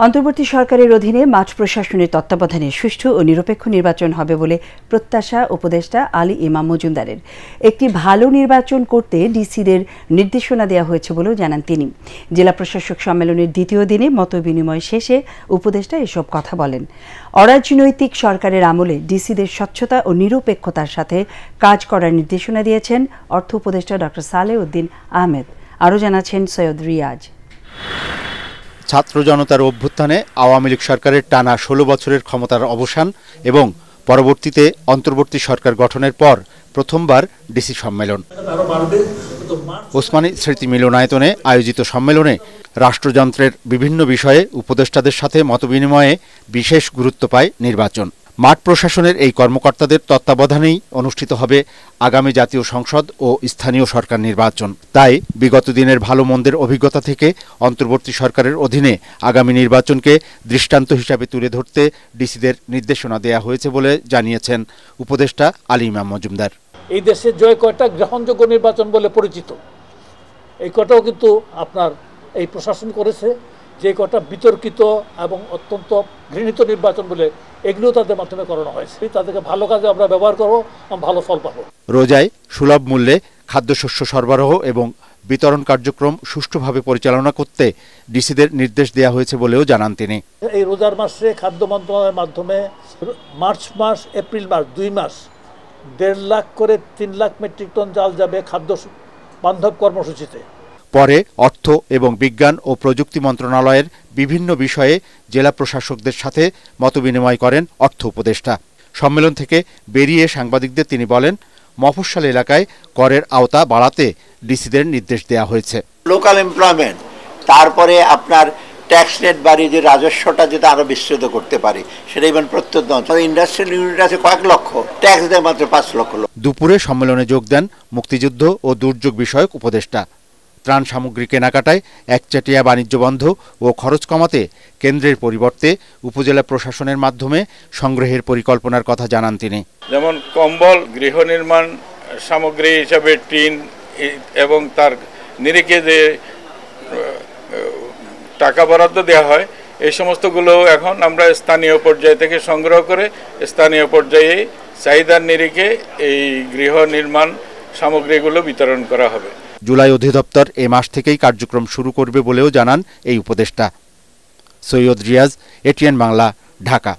অন্তর্বর্তী সরকারের অধীনে মাঠ প্রশাসনের তত্ত্বাবধানে সুষ্ঠু ও নিরপেক্ষ নির্বাচন হবে বলে প্রত্যাশা উপদেষ্টা আলী ইমাম মজুমদারের। একটি ভালো নির্বাচন করতে ডিসিদের নির্দেশনা দেওয়া হয়েছে বলেও জানান তিনি। জেলা প্রশাসক সম্মেলনের দ্বিতীয় দিনে মতবিনিময় শেষে উপদেষ্টা এসব কথা বলেন। অরাজনৈতিক সরকারের আমলে ডিসিদের স্বচ্ছতা ও নিরপেক্ষতার সাথে কাজ করার নির্দেশনা দিয়েছেন অর্থ উপদেষ্টা ডক্টর সালেহ উদ্দিন আহমেদ। আরও জানাচ্ছেন সৈয়দ রিয়াজ। ছাত্র জনতার অভ্যুত্থানে আওয়ামী লীগ সরকারের টানা ১৬ বছরের ক্ষমতার অবসান এবং পরবর্তীতে অন্তর্বর্তী সরকার গঠনের পর প্রথমবার ডিসি সম্মেলন। ওসমানী স্মৃতি মিলনায়তনে আয়োজিত সম্মেলনে রাষ্ট্রযন্ত্রের বিভিন্ন বিষয়ে উপদেষ্টাদের সাথে মতবিনিময়ে বিশেষ গুরুত্ব পায় নির্বাচন। মাঠ প্রশাসনের এই কর্মকর্তাদের তত্ত্বাবধানেই অনুষ্ঠিত হবে আগামী জাতীয় সংসদ ও স্থানীয় সরকার নির্বাচন। তাই বিগত দিনের ভালো মন্দের অভিজ্ঞতা থেকে অন্তর্বর্তী সরকারের অধীনে আগামী নির্বাচনকে দৃষ্টান্ত হিসাবে তুলে ধরতে ডিসিদের নির্দেশনা দেওয়া হয়েছে বলে জানিয়েছেন উপদেষ্টা আলী ইমাম মজুমদার। এই দেশের জয় কয়টা গ্রহণযোগ্য নির্বাচন বলে পরিচিত, এই কটাও কিন্তু আপনার এই প্রশাসন করেছে। যে কটা বিতর্কিত এবং অত্যন্ত ঘৃণিত নির্বাচন বলে এগুলো তাদের মাধ্যমে করানো হয়েছে। তাদেরকে ভালো কাজে আমরা ব্যবহার করবো, ভালো ফল পাবো। রোজায় সুলভ মূল্যে খাদ্যশস্য সরবরাহ এবং বিতরণ কার্যক্রম সুষ্ঠুভাবে পরিচালনা করতে ডিসিদের নির্দেশ দেওয়া হয়েছে বলেও জানান তিনি। এই রোজার মাসে খাদ্য মন্ত্রণালয়ের মাধ্যমে মার্চ মাস, এপ্রিল মাস 2 মাস 1.5 লাখ করে 3 লাখ মেট্রিক টন চাল যাবে খাদ্য বান্ধব কর্মসূচিতে। পরে অর্থ এবং বিজ্ঞান ও প্রযুক্তি মন্ত্রণালয়ের বিভিন্ন বিষয়ে জেলা প্রশাসকদের সাথে মতবিনিময় করেন অর্থ উপদেষ্টা। সম্মেলন থেকে বেরিয়ে সাংবাদিকদের তিনি বলেন, মফস্বল এলাকায় করের আওতা বাড়াতে ডিসিদের নির্দেশ দেওয়া হয়েছে। লোকাল এমপ্লয়মেন্ট, তারপরে আপনার ট্যাক্স নেট বাড়িয়ে যে রাজস্বটা যেটা আরো বিস্তৃত করতে পারে সেটা ইভেন প্রত্যন্ত অঞ্চল ইন্ডাস্ট্রিয়াল ইউনিট আছে কয়েক লক্ষ, ট্যাক্স দেয় মাত্র 5 লক্ষ। দুপুরে সম্মেলনে যোগ দেন মুক্তিযুদ্ধ ও দুর্যোগ বিষয়ক উপদেষ্টা। ত্রাণ সামগ্রী কেনাকাটায় একচেটিয়া বাণিজ্য বন্ধ ও খরচ কমাতে কেন্দ্রের পরিবর্তে উপজেলা প্রশাসনের মাধ্যমে সংগ্রহের পরিকল্পনার কথা জানান তিনি। যেমন কম্বল, গৃহ নির্মাণ সামগ্রী হিসাবে টিন এবং তার নিরিখে যে টাকা বরাদ্দ দেওয়া হয়, এই সমস্তগুলো এখন আমরা স্থানীয় পর্যায় থেকে সংগ্রহ করে স্থানীয় পর্যায়ে চাহিদার নিরিখে এই গৃহ নির্মাণ সামগ্রীগুলো বিতরণ করা হবে। জুলাই অধিদপ্তর এ মাস থেকেই কার্যক্রম শুরু করবে বলেও জানান এই উপদেষ্টা। সৈয়দ রিয়াজ, এটিএন বাংলা, ঢাকা।